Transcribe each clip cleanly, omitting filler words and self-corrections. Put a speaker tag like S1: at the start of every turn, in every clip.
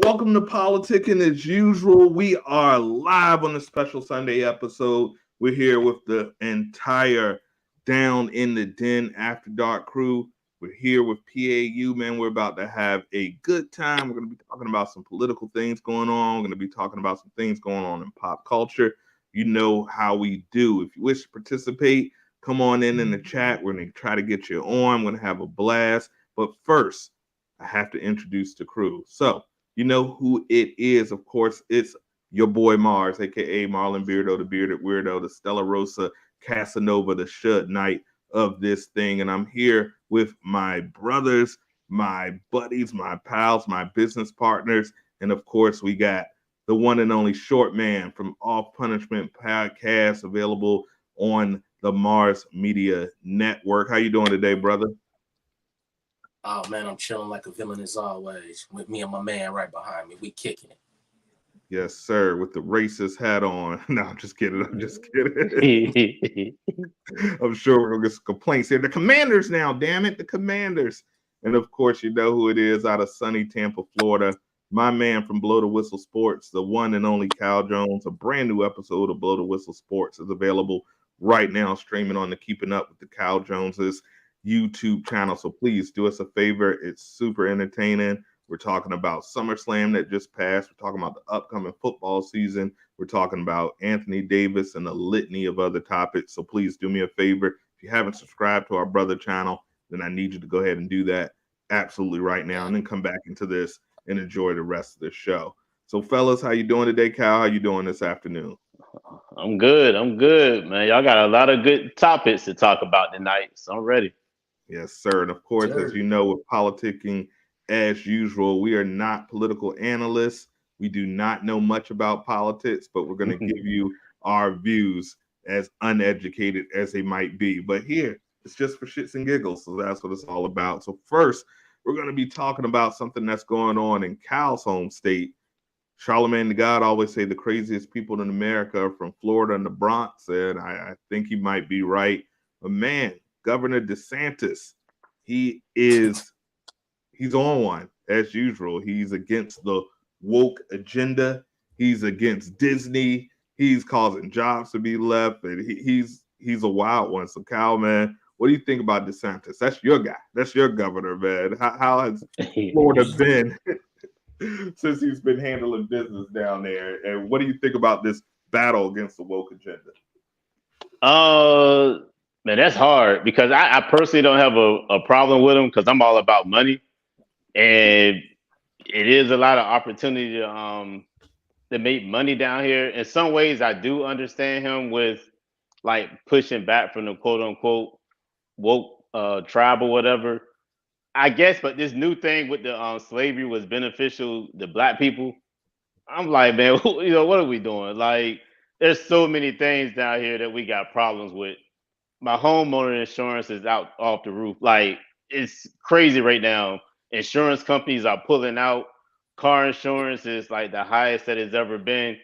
S1: Welcome to Politicking as usual. We are live on a special Sunday episode. We're here with the entire Down in the Den After Dark crew. We're here with PAU, man. We're about to have a good time. We're going to be talking about some political things going on. We're going to be talking about some things going on in pop culture. You know how we do. If you wish to participate, come on in the chat. We're going to try to get you on. We're going to have a blast. But first, I have to introduce the crew. So, you know who it is. Of course, it's your boy Mars, a.k.a. Marlon Beardo, the Bearded Weirdo, the Stella Rosa Casanova, the Shut Knight of this thing. And I'm here with my brothers, my buddies, my pals, my business partners. And of course, we got the one and only Short Man from Off Punishment Podcast, available on the Mars Media Network. How you doing today, brother?
S2: Oh man, I'm chilling like a villain as always. With me and my man right behind me, we kicking it.
S1: Yes, sir. With the racist hat on. No, I'm just kidding. I'm sure we're gonna get some complaints here. The Commanders now, damn it, the Commanders. And of course, you know who it is out of sunny Tampa, Florida. My man from Blow the Whistle Sports, the one and only Cal Jones. A brand new episode of Blow the Whistle Sports is available right now, streaming on the Keeping Up with the Cal Joneses YouTube channel. So please do us a favor. It's super entertaining. We're talking about SummerSlam that just passed. We're talking about the upcoming football season. We're talking about Anthony Davis and a litany of other topics. So please do me a favor. If you haven't subscribed to our brother channel, then I need you to go ahead and do that absolutely right now, and then come back into this and enjoy the rest of the show. So fellas, how you doing today? Cal, how you doing this afternoon?
S3: I'm good, man. Y'all got a lot of good topics to talk about tonight, so I'm ready.
S1: Yes, sir. And of course, as you know, with politicking as usual, we are not political analysts. We do not know much about politics, but we're going to give you our views as uneducated as they might be. But here, it's just for shits and giggles. So that's what it's all about. So first, we're going to be talking about something that's going on in Cal's home state. Charlemagne the God always say the craziest people in America are from Florida and the Bronx, and I think he might be right. But man, Governor DeSantis, he's on one as usual. He's against the woke agenda. He's against Disney. He's causing jobs to be left, and he's a wild one. So, Cal, man, what do you think about DeSantis? That's your guy. That's your governor, man. How has Florida been since he's been handling business down there? And what do you think about this battle against the woke agenda?
S3: Man, that's hard because I personally don't have a problem with him because I'm all about money, and it is a lot of opportunity to make money down here. In some ways, I do understand him with like pushing back from the quote unquote woke tribe or whatever. I guess, but this new thing with the slavery was beneficial to black people. I'm like, man, what are we doing? Like, there's so many things down here that we got problems with. My homeowner insurance is out off the roof. Like, it's crazy right now. Insurance companies are pulling out. Car insurance is like the highest that it's ever been.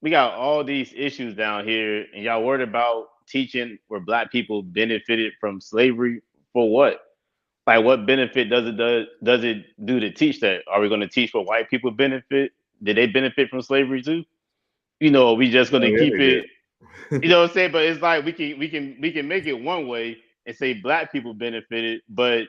S3: We got all these issues down here, and y'all worried about teaching where black people benefited from slavery for what? Like, what benefit does it do to teach that? Are we going to teach what white people benefit? Did they benefit from slavery too? Are we just going to keep it? You know what I'm saying? But it's like we can make it one way and say black people benefited, but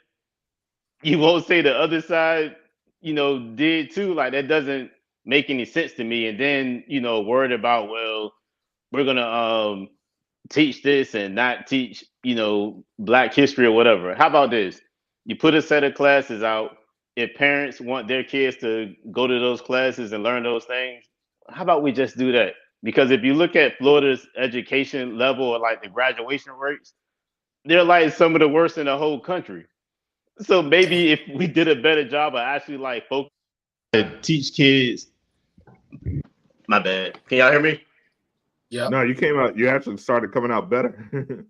S3: you won't say the other side, did too. Like, that doesn't make any sense to me. And then, worried about, well, we're gonna teach this and not teach, black history or whatever. How about this? You put a set of classes out. If parents want their kids to go to those classes and learn those things, how about we just do that? Because if you look at Florida's education level or like the graduation rates, they're like some of the worst in the whole country. So maybe if we did a better job of actually like focus to teach kids. My bad. Can y'all hear me?
S2: Yeah.
S1: No, you came out. You actually started coming out better.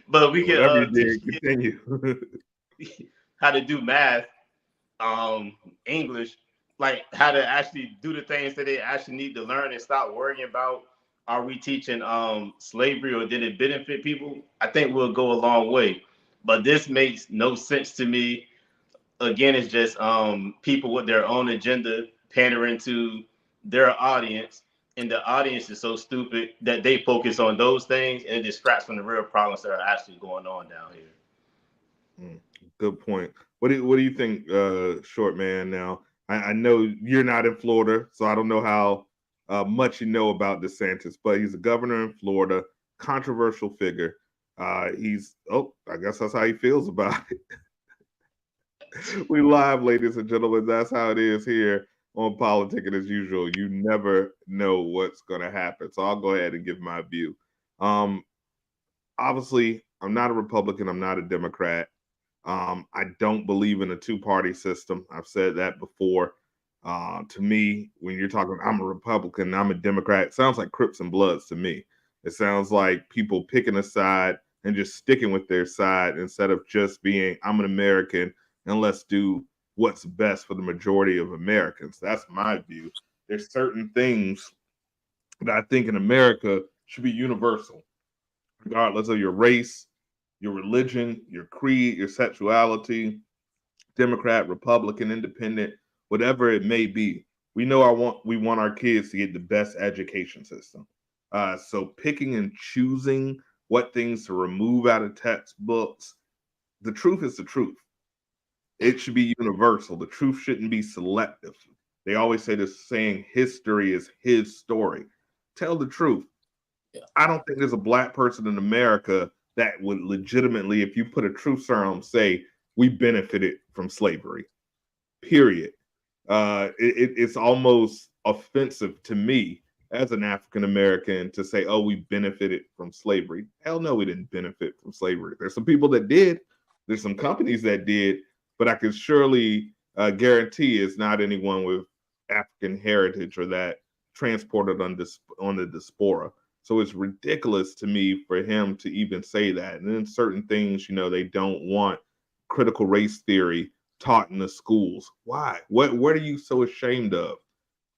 S3: But we can
S1: continue
S3: how to do math, English, like how to actually do the things that they actually need to learn and stop worrying about, are we teaching slavery or did it benefit people? I think we'll go a long way. But this makes no sense to me. again, it's just people with their own agenda pandering to their audience, and the audience is so stupid that they focus on those things and it distracts from the real problems that are actually going on down here.
S1: Good point. What do you think, Short Man? Now, I know you're not in Florida, so I don't know how much you know about DeSantis, but he's a governor in Florida, controversial figure. I guess that's how he feels about it. We live, ladies and gentlemen. That's how it is here on Politicking as usual. You never know what's going to happen. So I'll go ahead and give my view. Obviously, I'm not a Republican. I'm not a Democrat. I don't believe in a two-party system. I've said that before. To me, when you're talking, I'm a Republican, I'm a Democrat, it sounds like Crips and Bloods to me. It sounds like people picking a side and just sticking with their side instead of just being, I'm an American and let's do what's best for the majority of Americans. That's my view. There's certain things that I think in America should be universal, regardless of your race, your religion, your creed, your sexuality, Democrat, Republican, Independent, whatever it may be. We know we want our kids to get the best education system. So picking and choosing what things to remove out of textbooks, the truth is the truth. It should be universal. The truth shouldn't be selective. They always say this saying, history is his story. Tell the truth. Yeah. I don't think there's a black person in America that would legitimately, if you put a truth serum, say we benefited from slavery, period. It's almost offensive to me as an African American to say, oh, we benefited from slavery. Hell no, we didn't benefit from slavery. There's some people that did. There's some companies that did, but I can surely guarantee it's not anyone with African heritage or that transported on the diaspora. So it's ridiculous to me for him to even say that. And then certain things, they don't want critical race theory taught in the schools. Why? What are you so ashamed of?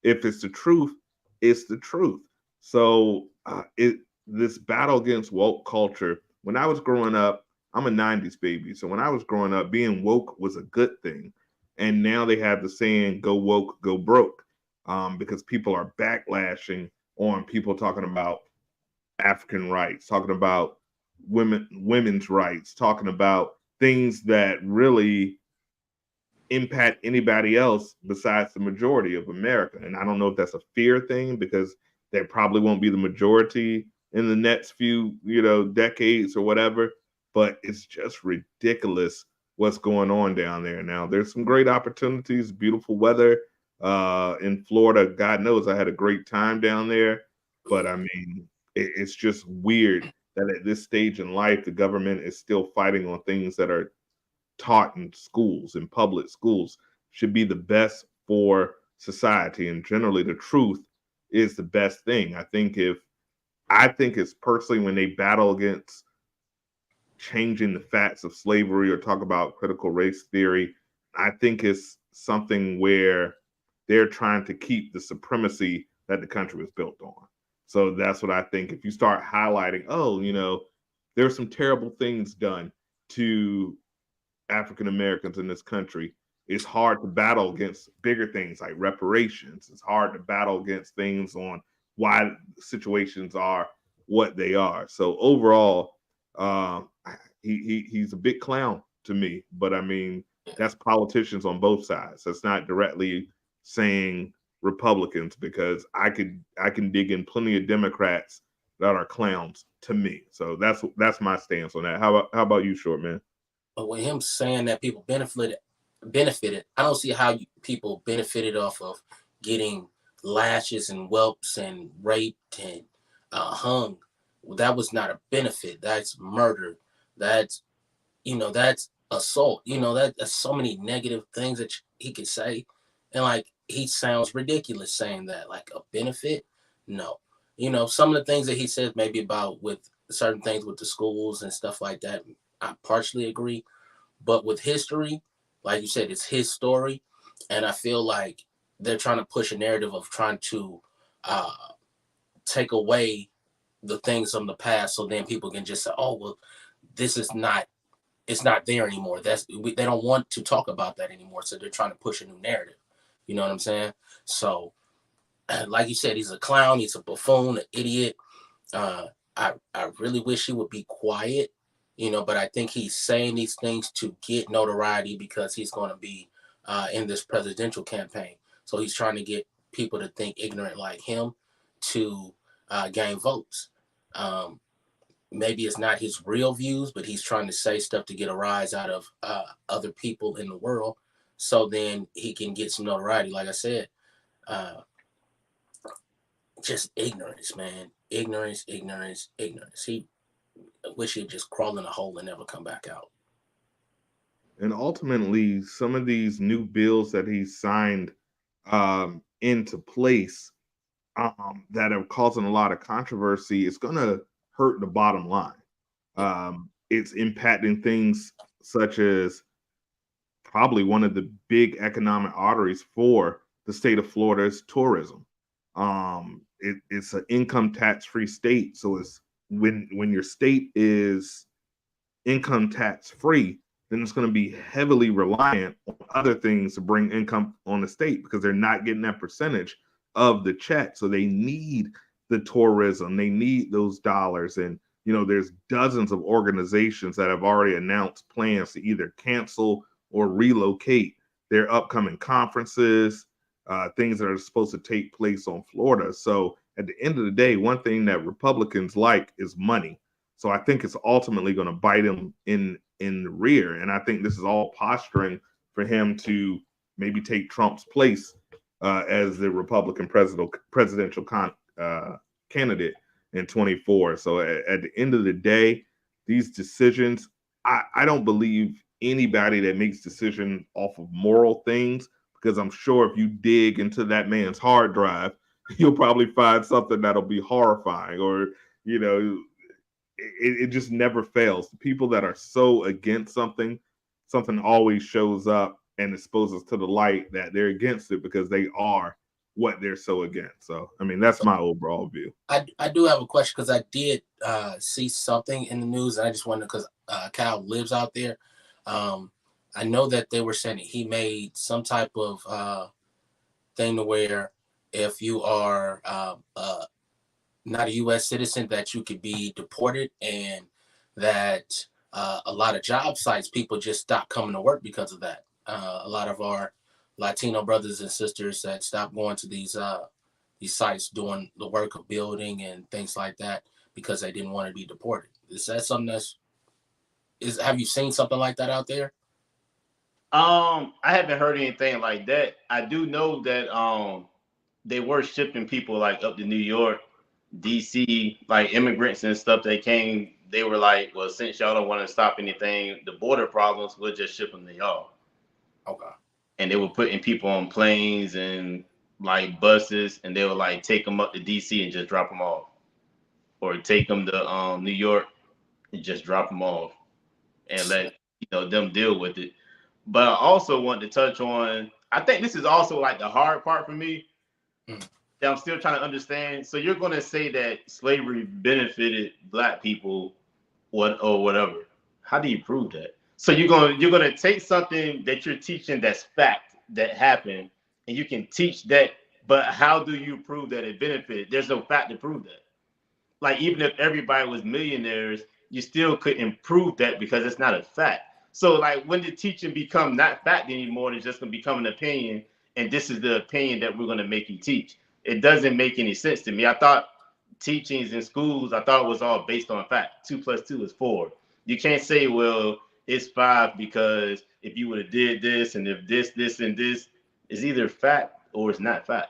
S1: If it's the truth, it's the truth. So this battle against woke culture, when I was growing up, I'm a 90s baby. So when I was growing up, being woke was a good thing. And now they have the saying, go woke, go broke, because people are backlashing on people talking about African rights, talking about women's rights, talking about things that really impact anybody else besides the majority of America. And I don't know if that's a fear thing because there probably won't be the majority in the next few, decades or whatever, but it's just ridiculous what's going on down there. Now, there's some great opportunities, beautiful weather in Florida. God knows I had a great time down there, but I mean, it's just weird that at this stage in life, the government is still fighting on things that are taught in schools, in public schools, should be the best for society. And generally, the truth is the best thing. I think it's personally when they battle against changing the facts of slavery or talk about critical race theory, I think it's something where they're trying to keep the supremacy that the country was built on. So that's what I think. If you start highlighting, there's some terrible things done to African Americans in this country, it's hard to battle against bigger things like reparations. It's hard to battle against things on why situations are what they are. So overall, he's a big clown to me. But I mean, that's politicians on both sides. That's not directly saying Republicans, because I can dig in plenty of Democrats that are clowns to me. So that's my stance on that. How about you, Short Man?
S2: But with him saying that people benefited, I don't see how people benefited off of getting lashes and whelps and raped and hung. That was not a benefit. That's murder. That's assault. That's so many negative things that he could say, and he sounds ridiculous saying that. Like a benefit, no. Some of the things that he says maybe about with certain things with the schools and stuff like that, I partially agree. But with history, like you said, it's his story. And I feel like they're trying to push a narrative of trying to take away the things from the past, so then people can just say, oh, well, this is not it's not there anymore. They don't want to talk about that anymore. So they're trying to push a new narrative. You know what I'm saying? So, like you said, he's a clown. He's a buffoon, an idiot. I really wish he would be quiet, but I think he's saying these things to get notoriety because he's going to be in this presidential campaign. So he's trying to get people to think ignorant like him to gain votes. Maybe it's not his real views, but he's trying to say stuff to get a rise out of other people in the world. So then he can get some notoriety. Like I said, just ignorance, man. Ignorance. He wish he'd just crawl in a hole and never come back out.
S1: And ultimately, some of these new bills that he signed into place that are causing a lot of controversy, it's going to hurt the bottom line. It's impacting things such as probably one of the big economic arteries for the state of Florida's tourism. It's an income tax free state, so it's when your state is income tax free, then it's going to be heavily reliant on other things to bring income on the state because they're not getting that percentage of the check. So they need the tourism, they need those dollars. And there's dozens of organizations that have already announced plans to either cancel or relocate their upcoming conferences, things that are supposed to take place on Florida. So at the end of the day, one thing that Republicans like is money. So I think it's ultimately going to bite him in the rear. And I think this is all posturing for him to maybe take Trump's place as the Republican presidential candidate in 24. So at the end of the day, these decisions, I don't believe anybody that makes decisions off of moral things, because I'm sure if you dig into that man's hard drive, you'll probably find something that'll be horrifying, or it just never fails. The people that are so against something always shows up and exposes to the light that they're against it because they are what they're so against. So, I mean, that's my overall view.
S2: I do have a question because I did see something in the news, and I just wondered because Kyle lives out there. I know that they were saying that he made some type of thing to where if you are not a U.S. citizen, that you could be deported, and that a lot of job sites, people just stop coming to work because of that. A lot of our Latino brothers and sisters that stopped going to these sites doing the work of building and things like that because they didn't want to be deported. Is that something have you seen something like that out there?
S3: I haven't heard anything like that. I do know that they were shipping people like up to New York, DC, like immigrants and stuff. They came, they were like, well, since y'all don't want to stop anything, the border problems, we'll just ship them to y'all.
S2: Okay.
S3: And they were putting people on planes and like buses, and they would like take them up to DC and just drop them off, or take them to New York and just drop them off and let them deal with it. But I also want to touch on, I think this is also like the hard part for me that I'm still trying to understand. So you're going to say that slavery benefited Black people, or whatever. How do you prove that? So you're going to take something that you're teaching that's fact that happened, and you can teach that, but how do you prove that it benefited? There's no fact to prove that. Like, even if everybody was millionaires, you still couldn't prove that because it's not a fact. So like, when the teaching become not fact anymore, it's just going to become an opinion, and this is the opinion that we're going to make you teach. It doesn't make any sense to me. I thought teachings in schools, I thought it was all based on fact. 2 + 2 is 4. You can't say, well, it's 5 because if you would have did this, and if this, and this, is either fact or it's not fact.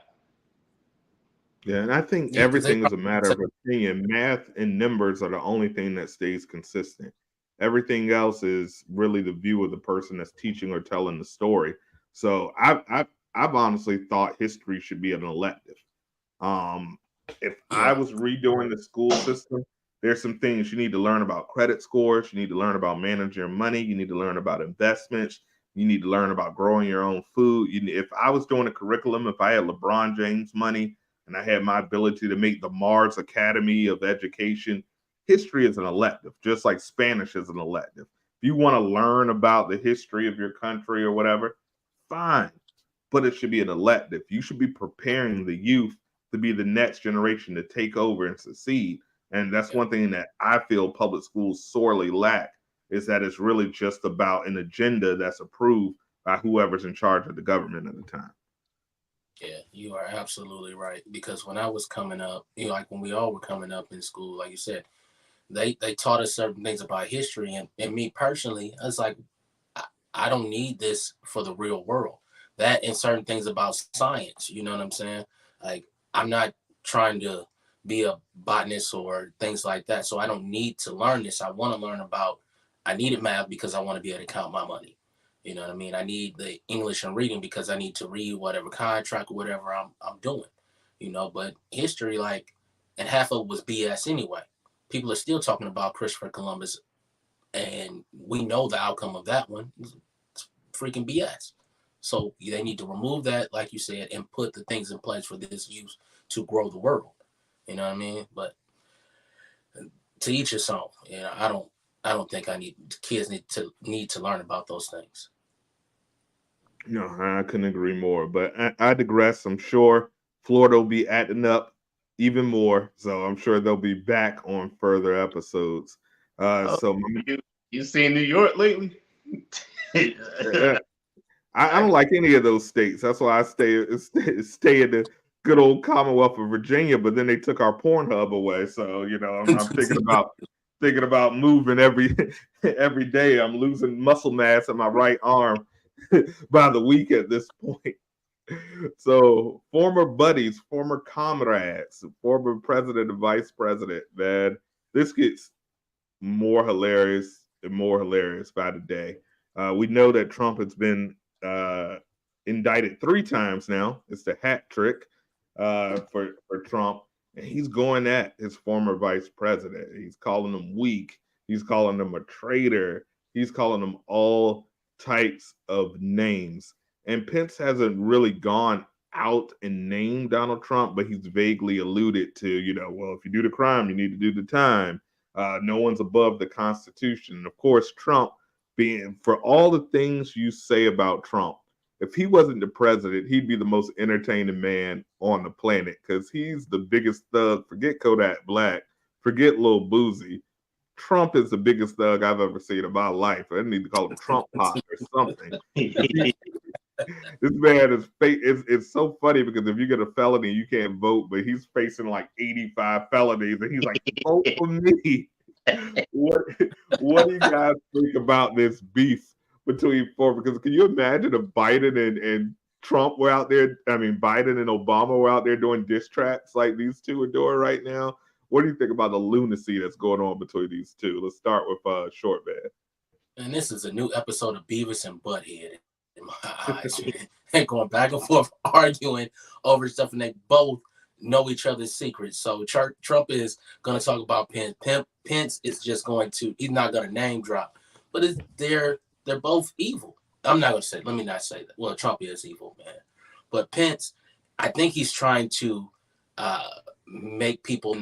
S1: Yeah, and I think everything is a matter of opinion. Math and numbers are the only thing that stays consistent. Everything else is really the view of the person that's teaching or telling the story. So I've honestly thought history should be an elective. If I was redoing the school system, there's some things you need to learn about: credit scores, you need to learn about managing your money, you need to learn about investments, you need to learn about growing your own food. If I was doing a curriculum, if I had LeBron James money and I had my ability to make the Mars Academy of Education, history is an elective, just like Spanish is an elective. If you want to learn about the history of your country or whatever, fine. But it should be an elective. You should be preparing the youth to be the next generation to take over and succeed. And that's one thing that I feel public schools sorely lack, is that it's really just about an agenda that's approved by whoever's in charge of the government at the time.
S2: Yeah, you are absolutely right. Because when I was coming up, like when we all were coming up in school, like you said, they taught us certain things about history. And me personally, I was like, I don't need this for the real world. That and certain things about science, you know what I'm saying? Like, I'm not trying to be a botanist or things like that. So I don't need to learn this. I want to learn about, I needed math because I want to be able to count my money. You know what I mean? I need the English and reading because I need to read whatever contract or whatever I'm doing, but history, like, and half of it was BS anyway. People are still talking about Christopher Columbus, and we know the outcome of that one. It's freaking BS. So they need to remove that, like you said, and put the things in place for this youth to grow the world. You know what I mean? But to each his own. I don't think kids need to learn about those things.
S1: No, I couldn't agree more. But I digress. I'm sure Florida will be acting up even more, so I'm sure they'll be back on further episodes.
S3: You seen New York lately?
S1: I don't like any of those states. That's why I stay in the good old Commonwealth of Virginia. But then they took our Pornhub away, so I'm thinking about moving every day. I'm losing muscle mass in my right arm by the week at this point. So former buddies, former comrades, former president and vice president, man, this gets more hilarious and more hilarious by the day. We know that Trump has been indicted 3 times now. It's the hat trick for Trump. And he's going at his former vice president. He's calling him weak. He's calling him a traitor. He's calling him all types of names. And Pence hasn't really gone out and named Donald Trump, but he's vaguely alluded to, well, if you do the crime, you need to do the time. No one's above the Constitution. And of course, Trump, being, for all the things you say about Trump, if he wasn't the president, he'd be the most entertaining man on the planet, because he's the biggest thug. Forget Kodak Black. Forget Lil Boozy. Trump is the biggest thug I've ever seen in my life. I need to call him Trump Pop or something. This man is it's so funny, because if you get a felony, you can't vote, but he's facing like 85 felonies, and he's like, vote for me. What do you guys think about this beef between four? Because can you imagine if Biden and Trump were out there? I mean, Biden and Obama were out there doing diss tracks like these two are doing right now. What do you think about the lunacy that's going on between these two? Let's start with Short Man.
S2: And this is a new episode of Beavis and Butthead in my eyes. They're going back and forth, arguing over stuff, and they both know each other's secrets. So Trump is going to talk about Pence. Pence is just going to, he's not going to name drop. But they're both evil. I'm not going to say, let me not say that. Well, Trump is evil, man. But Pence, I think he's trying to make people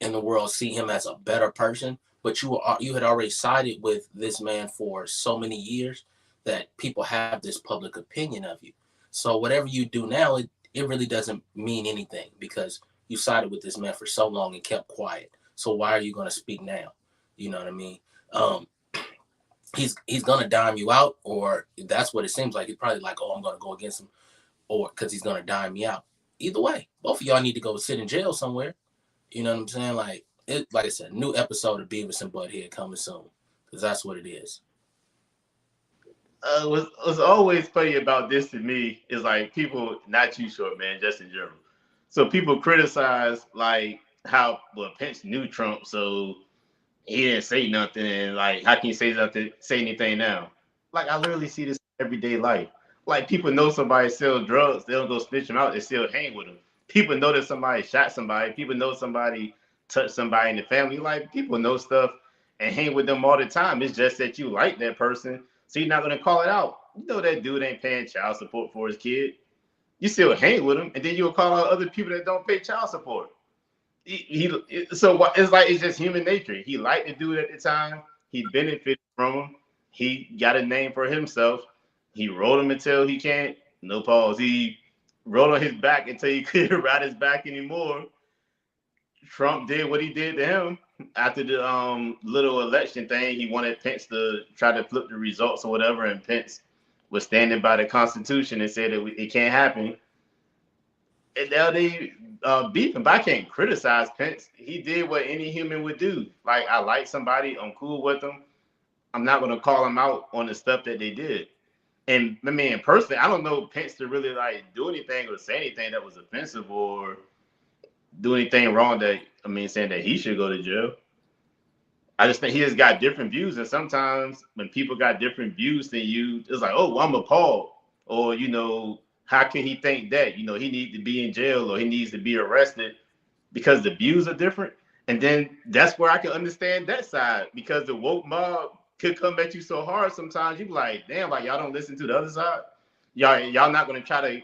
S2: in the world see him as a better person. But you had already sided with this man for so many years that people have this public opinion of you. So whatever you do now, it really doesn't mean anything, because you sided with this man for so long and kept quiet. So why are you going to speak now? You know what I mean? He's going to dime you out, or that's what it seems like. He's probably like, oh, I'm going to go against him, or because he's going to dime me out. Either way, both of y'all need to go sit in jail somewhere. You know what I'm saying? Like I said, new episode of Beavis and Butthead coming soon, because that's what it is.
S3: What's always funny about this to me is like people, not you, Short Man, just in general. So people criticize like how Pence knew Trump, so he didn't say nothing, and like how can you say anything now? Like I literally see this in everyday life. Like people know somebody sells drugs, they don't go snitch them out, they still hang with them. People know that somebody shot somebody, people know somebody touched somebody in the family. Like people know stuff and hang with them all the time. It's just that you like that person, so you're not gonna call it out. You know that dude ain't paying child support for his kid. You still hang with him, and then you'll call out other people that don't pay child support. So it's like it's just human nature. He liked the dude at the time. He benefited from him. He got a name for himself. He rode him until he can't. No pause. He rode on his back until he couldn't ride his back anymore. Trump did what he did to him after the little election thing. He wanted Pence to try to flip the results or whatever, and Pence was standing by the Constitution and said that it can't happen. And now they beefing, but I can't criticize Pence. He did what any human would do. Like, I like somebody, I'm cool with them. I'm not gonna call them out on the stuff that they did. And I mean, personally, I don't know Pence to really like do anything or say anything that was offensive or do anything wrong that, I mean, saying that he should go to jail. I just think he has got different views, and sometimes when people got different views than you, it's like, oh, well, I'm appalled, or how can he think that? He needs to be in jail or he needs to be arrested because the views are different. And then that's where I can understand that side, because the woke mob could come at you so hard sometimes. You be like, damn, like y'all don't listen to the other side. Y'all not gonna try to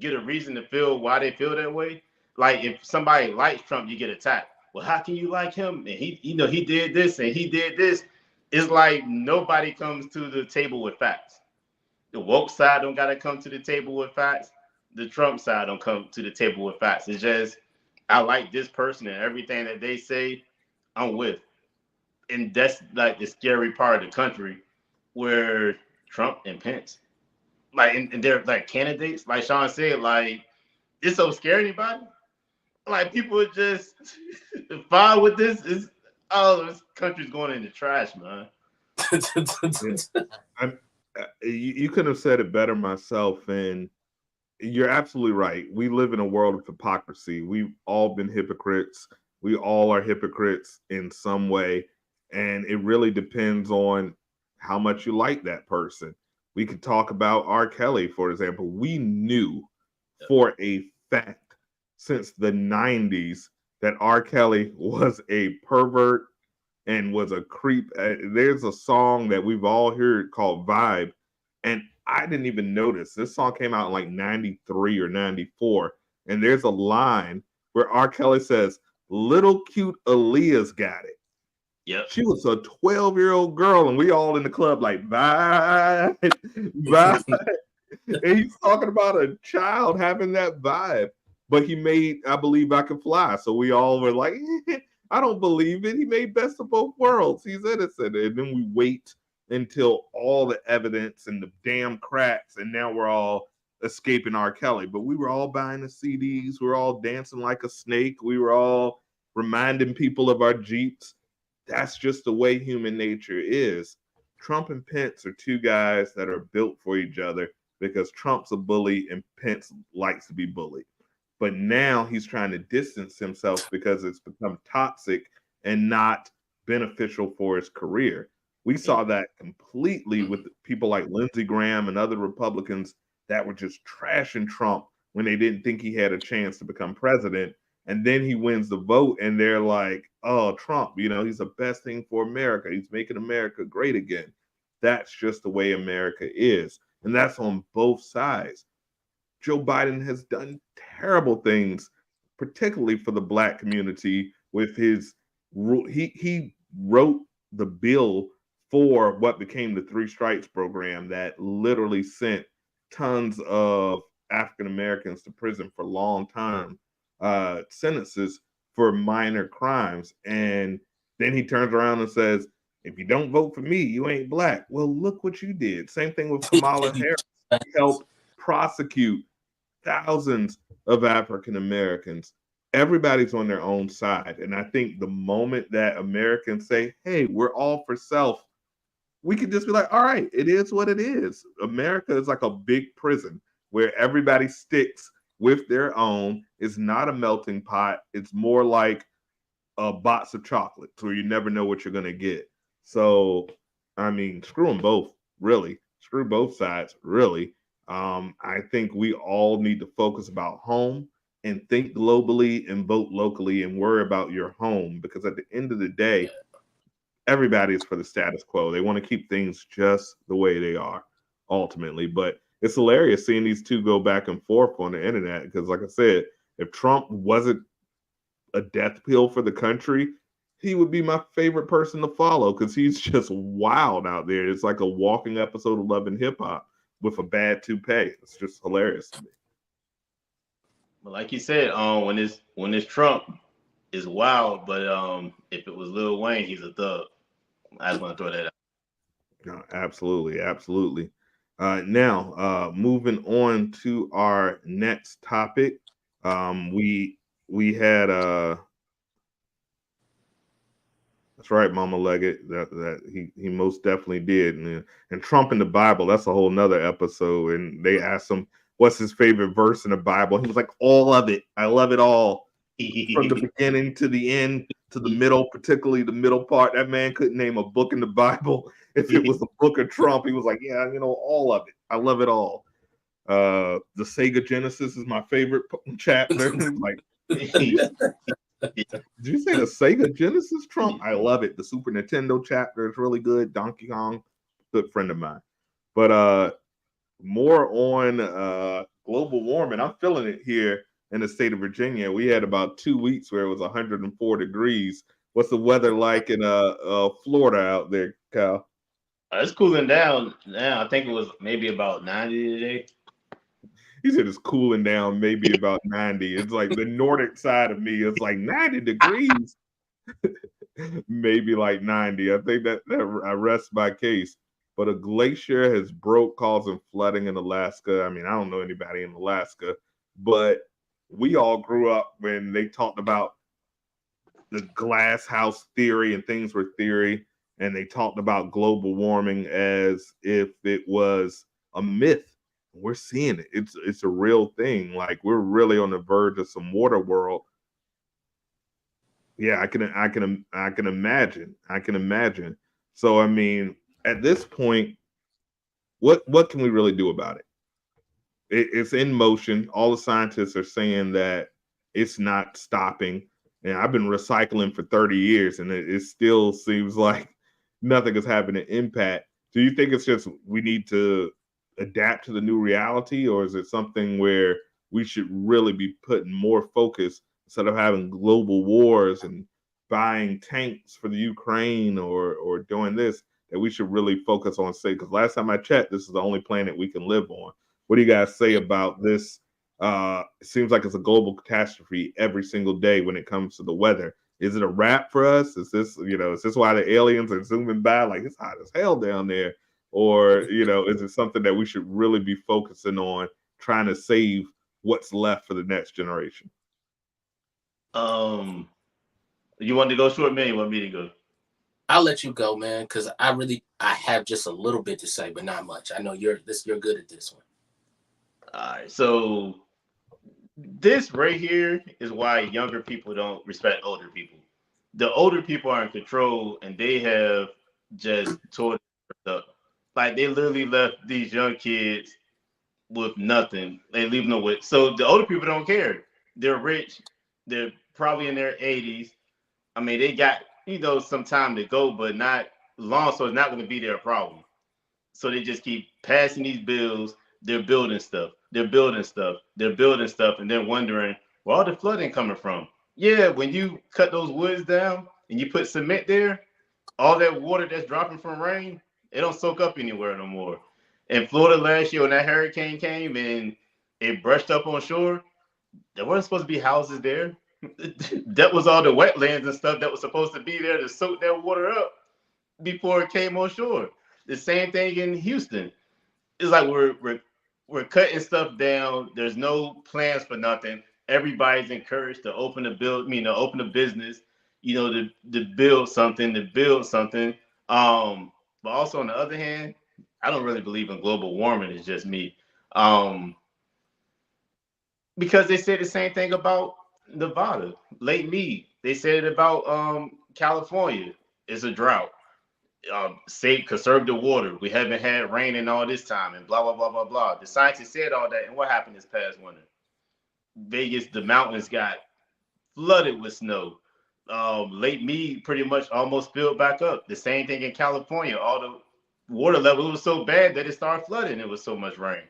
S3: get a reason to feel why they feel that way. Like, if somebody likes Trump, you get attacked. Well, how can you like him? And he did this and he did this. It's like nobody comes to the table with facts. The woke side don't gotta come to the table with facts. The Trump side don't come to the table with facts. It's just, I like this person and everything that they say, I'm with. And that's like the scary part of the country, where Trump and Pence, like, and they're like candidates, like Sean said, like, it's so scary, anybody. Like, people are just fine with this. This country's going in the trash, man.
S1: You couldn't have said it better myself, and you're absolutely right. We live in a world of hypocrisy. We've all been hypocrites. We all are hypocrites in some way, and it really depends on how much you like that person. We could talk about R. Kelly, for example. We knew for a fact since the 90s that R. Kelly was a pervert and was a creep. There's a song that we've all heard called Vibe, and I didn't even notice. This song came out in like 93 or 94, and there's a line where R. Kelly says, "Little cute Aaliyah's got it."
S3: Yep.
S1: She was a 12-year-old girl, and we all in the club like, vibe, vibe. And he's talking about a child having that vibe. But he made I Believe I Can Fly. So we all were like, I don't believe it. He made Best of Both Worlds. He's innocent. And then we wait until all the evidence and the damn cracks, and now we're all escaping R. Kelly. But we were all buying the CDs. We were all dancing like a snake. We were all reminding people of our Jeeps. That's just the way human nature is. Trump and Pence are two guys that are built for each other, because Trump's a bully and Pence likes to be bullied. But now he's trying to distance himself because it's become toxic and not beneficial for his career. We saw that completely with people like Lindsey Graham and other Republicans that were just trashing Trump when they didn't think he had a chance to become president. And then he wins the vote and they're like, oh, Trump, he's the best thing for America. He's making America great again. That's just the way America is. And that's on both sides. Joe Biden has done terrible things, particularly for the Black community, with his he wrote the bill for what became the Three Strikes program that literally sent tons of African Americans to prison for long time sentences for minor crimes. And then he turns around and says, if you don't vote for me, you ain't Black. Well, look what you did. Same thing with Kamala Harris. Helped prosecute thousands of African Americans. Everybody's on their own side. And I think the moment that Americans say, hey, we're all for self, we can just be like, all right, it is what it is. America is like a big prison where everybody sticks with their own. It's not a melting pot. It's more like a box of chocolates where you never know what you're going to get. So, I mean, screw them both, really. Screw both sides, really. I think we all need to focus about home and think globally and vote locally and worry about your home, because at the end of the day, everybody is for the status quo. They want to keep things just the way they are ultimately. But it's hilarious seeing these two go back and forth on the internet, because like I said, if Trump wasn't a death pill for the country, he would be my favorite person to follow because he's just wild out there. It's like a walking episode of Love and Hip Hop with a bad toupee. It's just hilarious to me.
S3: But like you said, when it's Trump is wild, but if it was Lil Wayne, he's a thug. I just want to throw that out.
S1: No, absolutely, absolutely. Now, moving on to our next topic, we had that's right, Mama Leggett. That he most definitely did, and Trump in the Bible. That's a whole nother episode. And they asked him what's his favorite verse in the Bible. He was like, all of it. I love it all, from the beginning to the end to the middle, particularly the middle part. That man couldn't name a book in the Bible. If it was the book of Trump, he was like, yeah, all of it. I love it all. The Sega Genesis is my favorite chapter. Like, did you say the Sega Genesis, Trump? I love it. The Super Nintendo chapter is really good. Donkey Kong, good friend of mine. But more on global warming. I'm feeling it here in the state of Virginia. We had about 2 weeks where it was 104 degrees. What's the weather like in Florida out there, Kyle?
S3: It's cooling down now. I think it was maybe about 90 today.
S1: He said it's cooling down maybe about 90. It's like the Nordic side of me. It's like 90 degrees. Maybe like 90. I think that I rest my case. But a glacier has broke, causing flooding in Alaska. I mean, I don't know anybody in Alaska, but we all grew up when they talked about the glass house theory and things were theory, and they talked about global warming as if it was a myth. We're seeing it. It's a real thing. Like, we're really on the verge of some water world. Yeah, I can imagine. I can imagine. So I mean, at this point, what can we really do about it? It's in motion. All the scientists are saying that it's not stopping. And I've been recycling for 30 years, and it still seems like nothing is having an impact. Do you think it's just we need to adapt to the new reality, or is it something where we should really be putting more focus instead of having global wars and buying tanks for the Ukraine or doing this, that we should really focus on safe? Because last time I checked, this is the only planet we can live on. What do you guys say about this? It seems like it's a global catastrophe every single day when it comes to the weather. Is it a wrap for us? Is this why the aliens are zooming by? Like, it's hot as hell down there. Or, is it something that we should really be focusing on, trying to save what's left for the next generation?
S3: You want to go short, man? You want me to go?
S2: I'll let you go, man, because I have just a little bit to say, but not much. I know you're good at this one.
S3: All right, so this right here is why younger people don't respect older people. The older people are in control, and they have just tore it up. Like, they literally left these young kids with nothing. They leave them with. So the older people don't care. They're rich. They're probably in their 80s. I mean, they got some time to go, but not long. So it's not going to be their problem. So they just keep passing these bills. They're building stuff. They're building stuff. They're building stuff, and they're wondering where all the flooding coming from. Yeah, when you cut those woods down and you put cement there, all that water that's dropping from rain, it don't soak up anywhere no more. In Florida last year, when that hurricane came and it brushed up on shore, there wasn't supposed to be houses there. That was all the wetlands and stuff that was supposed to be there to soak that water up before it came on shore. The same thing in Houston. It's like we're cutting stuff down. There's no plans for nothing. Everybody's encouraged to open a business, to build something, But also on the other hand, I don't really believe in global warming. It's just me. Because they said the same thing about Nevada, Lake Mead. They said it about California. It's a drought. Conserve the water. We haven't had rain in all this time, and blah blah blah blah blah. The scientists said all that, and what happened this past winter? Vegas, the mountains got flooded with snow. Lake Mead pretty much almost filled back up. The same thing in California. All the water level was so bad that it started flooding. It was so much rain.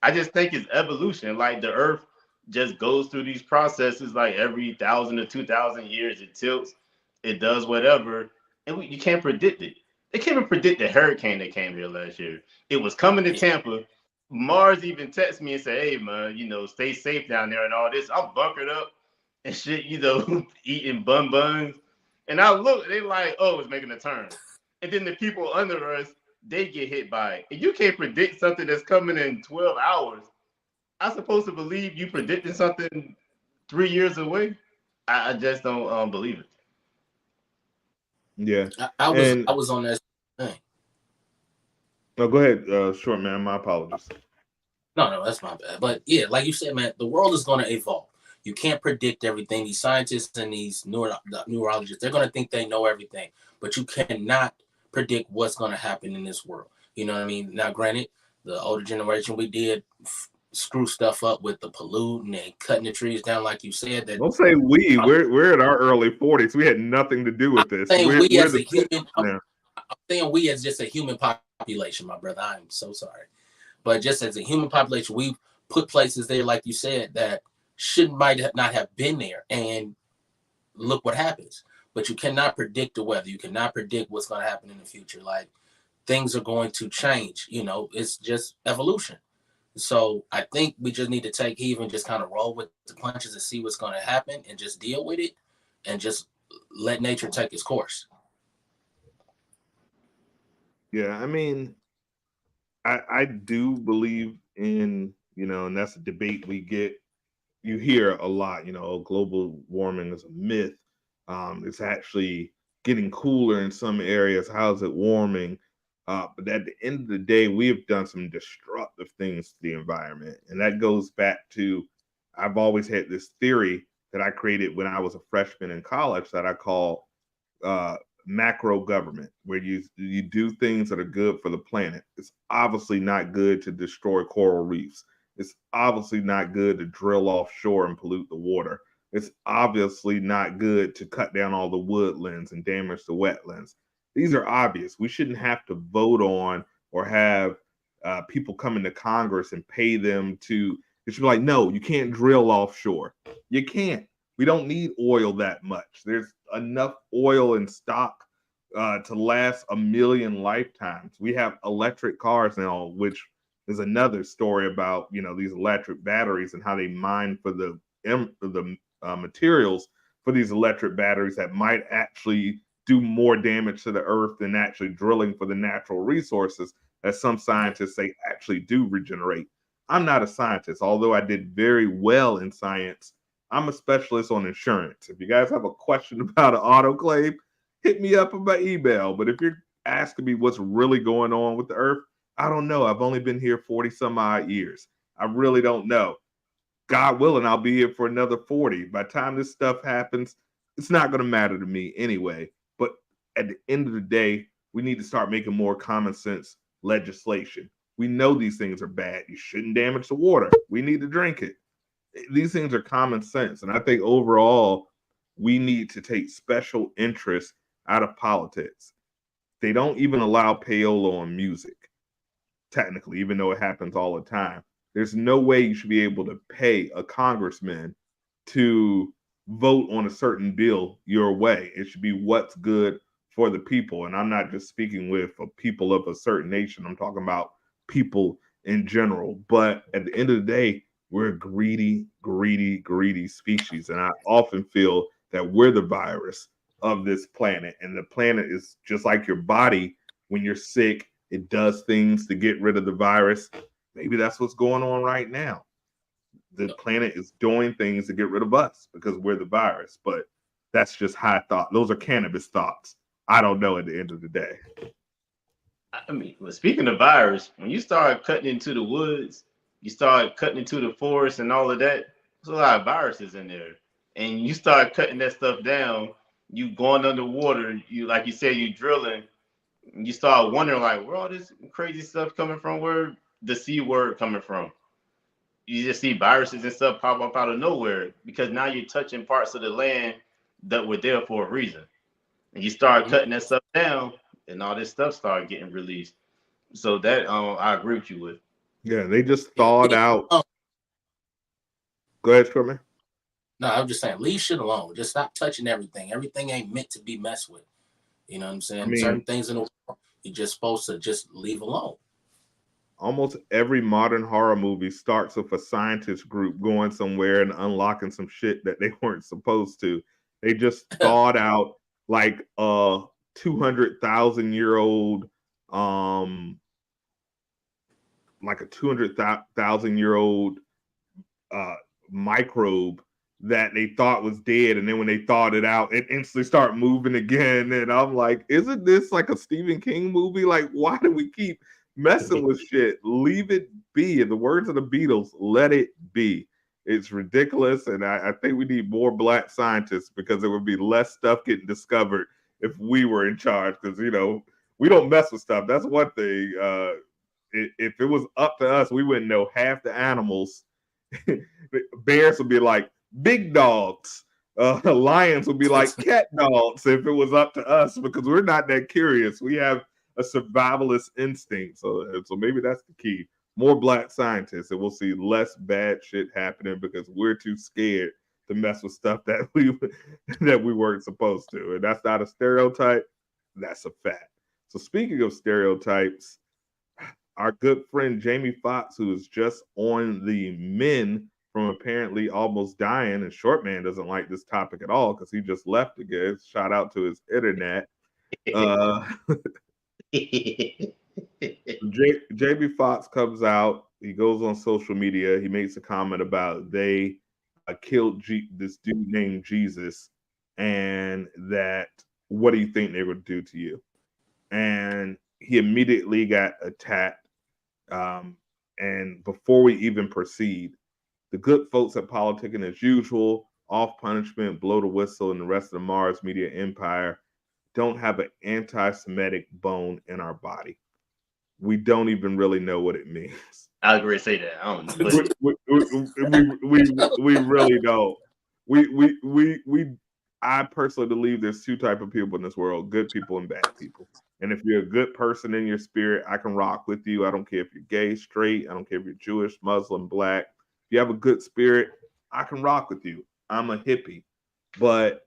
S3: I just think it's evolution. Like, the Earth just goes through these processes. Like, every 1,000 to 2,000 years, it tilts. it does whatever, and you can't predict it. They can't even predict the hurricane that came here last year. It was coming to Tampa. Mars even texted me and said, "Hey man, stay safe down there and all this." I'm bunkered up and shit, eating buns. And I look, they like, "Oh, it's making a turn." And then the people under us, they get hit by it. And you can't predict something that's coming in 12 hours. I'm supposed to believe you predicting something 3 years away? I just don't believe it.
S1: Yeah,
S2: I was on that thing.
S1: No, go ahead, short man. My apologies.
S2: No, that's my bad. But yeah, like you said, man, the world is going to evolve. You can't predict everything. These scientists and these neurologists, they're going to think they know everything, but you cannot predict what's going to happen in this world. You know what I mean? Now, granted, the older generation, we did screw stuff up with the polluting and cutting the trees down, like you said. That
S1: don't say we. We're in our early 40s. We had nothing to do with this.
S2: I'm saying we as just a human population, my brother. I'm so sorry. But just as a human population, we've put places there, like you said, that might not have been there. And look what happens. But you cannot predict the weather. You cannot predict what's going to happen in the future. Like, things are going to change. It's just evolution. So I think we just need to take heed and just kind of roll with the punches and see what's going to happen and just deal with it and just let nature take its course.
S1: Yeah, I mean, I do believe in, and that's a debate you hear a lot, global warming is a myth. It's actually getting cooler in some areas. How's it warming? But at the end of the day, we have done some destructive things to the environment. And that goes back to, I've always had this theory that I created when I was a freshman in college that I call macro government, where you do things that are good for the planet. It's obviously not good to destroy coral reefs. It's obviously not good to drill offshore and pollute the water. It's obviously not good to cut down all the woodlands and damage the wetlands. These are obvious. We shouldn't have to vote on or have people come into Congress and pay them to. It should be like, no, you can't drill offshore. You can't. We don't need oil that much. There's enough oil in stock to last a million lifetimes. We have electric cars now, which is another story about these electric batteries and how they mine for the materials for these electric batteries that might actually do more damage to the earth than actually drilling for the natural resources that some scientists say actually do regenerate. I'm not a scientist, although I did very well in science. I'm a specialist on insurance. If you guys have a question about an autoclave, hit me up on my email. But if you're asking me what's really going on with the earth, I don't know. I've only been here 40 some odd years. I really don't know. God willing, I'll be here for another 40. By the time this stuff happens, it's not going to matter to me anyway. But at the end of the day, we need to start making more common sense legislation. We know these things are bad. You shouldn't damage the water. We need to drink it. These things are common sense. And I think overall, we need to take special interest out of politics. They don't even allow payola on music, technically, even though it happens all the time. There's no way you should be able to pay a congressman to vote on a certain bill your way. It should be what's good for the people. And I'm not just speaking with people of a certain nation. I'm talking about people in general. But at the end of the day, we're a greedy, greedy, greedy species. And I often feel that we're the virus of this planet. And the planet is just like your body. When you're sick, it does things to get rid of the virus. Maybe that's what's going on right now. The planet is doing things to get rid of us because we're the virus. But that's just high thought. Those are cannabis thoughts. I don't know at the end of the day.
S3: I mean, well, speaking of virus, when you start cutting into the woods, you start cutting into the forest and all of that, there's a lot of viruses in there. And you start cutting that stuff down, you going underwater, you like you said, you drilling, you start wondering like, where all this crazy stuff coming from? Where the C word coming from? You just see viruses and stuff pop up out of nowhere because now you're touching parts of the land that were there for a reason. And you start cutting that stuff down, and all this stuff started getting released. So that I agree with you with.
S1: Yeah, they just thawed out. Go ahead, Sherman.
S2: No, I'm just saying, leave shit alone. Just stop touching everything. Everything ain't meant to be messed with. You know what I'm saying?
S1: I mean,
S2: certain things in the world you're just supposed to just leave alone.
S1: Almost every modern horror movie starts with a scientist group going somewhere and unlocking some shit that they weren't supposed to. They just thawed out like a 200,000-year-old like a 200,000-year-old microbe that they thought was dead, and then when they thawed it out, it instantly started moving again. And I'm like, isn't this like a Stephen King movie? Like, why do we keep messing with shit? Leave it be. In the words of the Beatles, let it be. It's ridiculous, and I think we need more black scientists because there would be less stuff getting discovered if we were in charge. Because we don't mess with stuff. That's one thing. If it was up to us, we wouldn't know half the animals. Bears would be like big dogs. Lions would be like cat dogs if it was up to us, because we're not that curious. We have a survivalist instinct. So maybe that's the key. More black scientists, and we'll see less bad shit happening because we're too scared to mess with stuff that we weren't supposed to. And that's not a stereotype. That's a fact. So speaking of stereotypes, our good friend Jamie Foxx, who is just on the men from apparently almost dying, and Short Man doesn't like this topic at all because he just left again. Shout out to his internet. Jamie Foxx comes out. He goes on social media. He makes a comment about they killed this dude named Jesus, and that what do you think they would do to you? And he immediately got attacked. And before we even proceed, the good folks at Politicking, as usual, off punishment, blow the whistle, and the rest of the Mars media empire don't have an anti-Semitic bone in our body. We don't even really know what it means.
S4: I agree to say that. I don't know.
S1: We really don't. I personally believe there's two types of people in this world: good people and bad people. And if you're a good person in your spirit, I can rock with you. I don't care if you're gay, straight. I don't care if you're Jewish, Muslim, black. If you have a good spirit, I can rock with you. I'm a hippie. But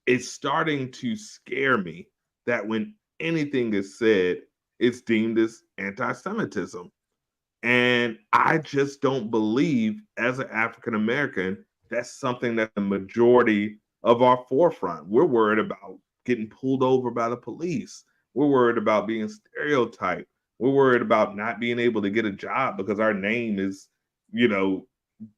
S1: it's starting to scare me that when anything is said, it's deemed as anti-Semitism. And I just don't believe, as an African American, that's something that the majority of our forefront. We're worried about getting pulled over by the police. We're worried about being stereotyped. We're worried about not being able to get a job because our name is,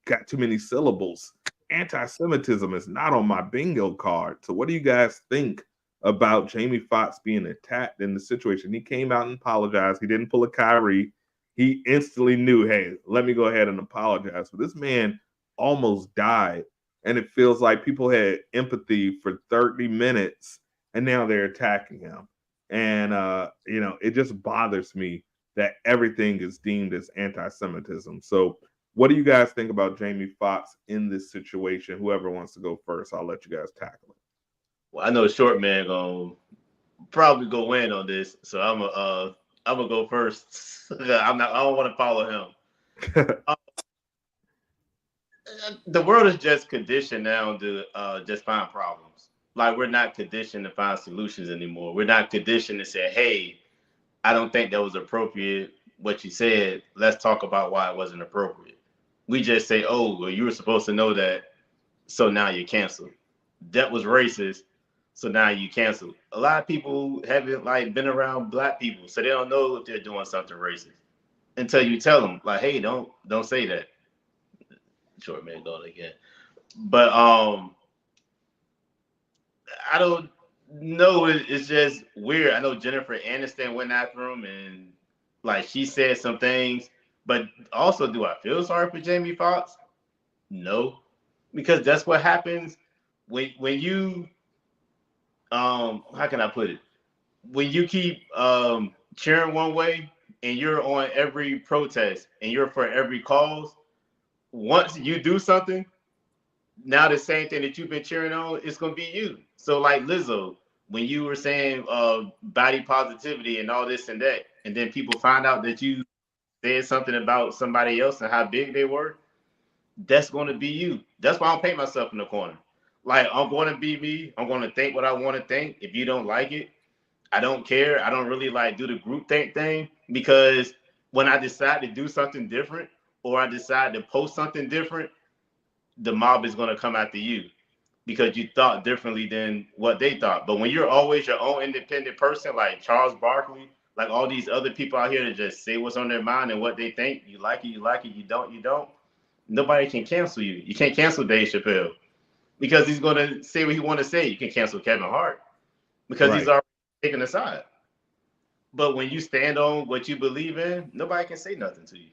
S1: got too many syllables. Anti-Semitism is not on my bingo card. So what do you guys think about Jamie Foxx being attacked in the situation? He came out and apologized. He didn't pull a Kyrie. He instantly knew, hey, let me go ahead and apologize. But this man almost died. And it feels like people had empathy for 30 minutes and now they're attacking him. And, it just bothers me that everything is deemed as anti-Semitism. So what do you guys think about Jamie Foxx in this situation? Whoever wants to go first, I'll let you guys tackle it.
S4: Well, I know Short Man gonna probably go in on this, so I'm gonna go first. I don't want to follow him. The world is just conditioned now to just find problems. Like, we're not conditioned to find solutions anymore. We're not conditioned to say, hey, I don't think that was appropriate what you said. Let's talk about why it wasn't appropriate. We just say, oh, well, you were supposed to know that, so now you're canceled. That was racist, so now you canceled. A lot of people haven't been around black people, so they don't know if they're doing something racist until you tell them, like, hey, don't say that. Short Man going again. But I don't know. It's just weird. I know Jennifer Aniston went after him and she said some things, but also, do I feel sorry for Jamie Foxx? No, because that's what happens when you how can I put it? When you keep cheering one way and you're on every protest and you're for every cause, once you do something, now the same thing that you've been cheering on, it's gonna be you. So like Lizzo, when you were saying body positivity and all this and that, and then people find out that you said something about somebody else and how big they were, that's going to be you. That's why I don't paint myself in the corner. Like, I'm going to be me. I'm going to think what I want to think. If you don't like it, I don't care. I don't really like do the group think thing, because when I decide to do something different or I decide to post something different, the mob is going to come after you because you thought differently than what they thought. But when you're always your own independent person, like Charles Barkley, like all these other people out here that just say what's on their mind and what they think, you like it, you like it, you don't. Nobody can cancel you. You can't cancel Dave Chappelle because he's going to say what he want to say. You can cancel Kevin Hart because he's already taken aside. But when you stand on what you believe in, nobody can say nothing to you.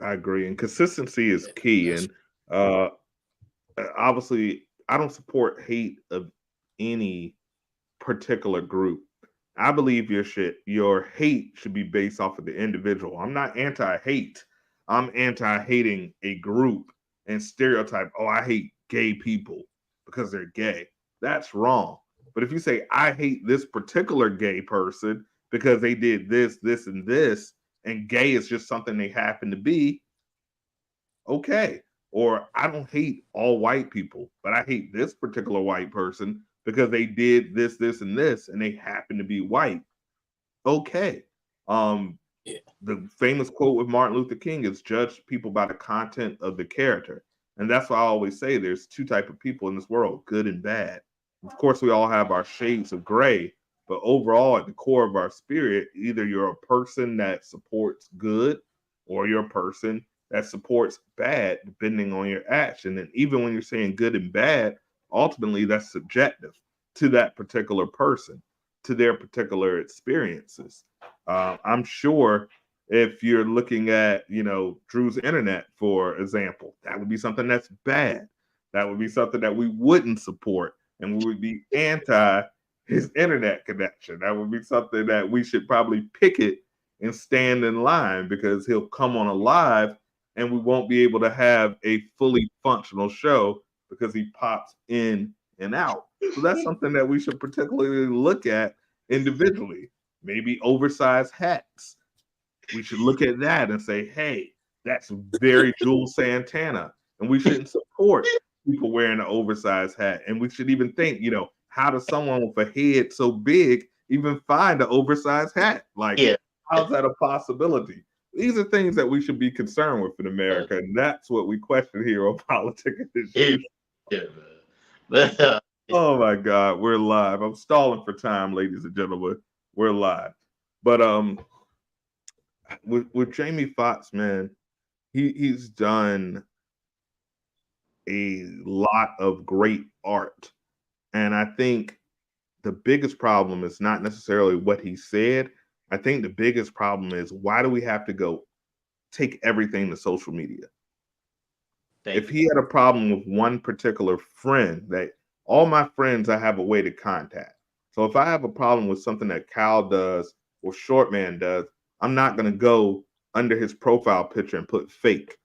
S1: I agree, and consistency is key. And obviously, I don't support hate of any particular group. I believe your hate should be based off of the individual. I'm not anti-hate. I'm anti-hating a group and stereotype. Oh, I hate gay people because they're gay. That's wrong. But if you say I hate this particular gay person because they did this, this, and this, and gay is just something they happen to be, okay. Or I don't hate all white people, but I hate this particular white person because they did this, this, and this, and they happen to be white. Okay. The famous quote with Martin Luther King is judge people by the content of the character. And that's why I always say there's two types of people in this world, good and bad. Of course, we all have our shades of gray, but overall, at the core of our spirit, either you're a person that supports good or you're a person that supports bad, depending on your action. And even when you're saying good and bad, ultimately that's subjective to that particular person, to their particular experiences. I'm sure if you're looking at, Drew's internet, for example, that would be something that's bad. That would be something that we wouldn't support, and we would be anti his internet connection. That would be something that we should probably picket and stand in line, because he'll come on a live and we won't be able to have a fully functional show because he pops in and out. So that's something that we should particularly look at individually. Maybe oversized hats. We should look at that and say, hey, that's very Jules Santana. And we shouldn't support people wearing an oversized hat. And we should even think, how does someone with a head so big even find an oversized hat? Like, how's that a possibility? These are things that we should be concerned with in America. And that's what we question here on Politics. Oh my God, we're live. I'm stalling for time, ladies and gentlemen. We're live. But with Jamie Foxx, man, he's done a lot of great art. And I think the biggest problem is not necessarily what he said. I think the biggest problem is, why do we have to go take everything to social media? If he had a problem with one particular friend, that all my friends, I have a way to contact. So if I have a problem with something that Cal does or Shortman does, I'm not going to go under his profile picture and put fake,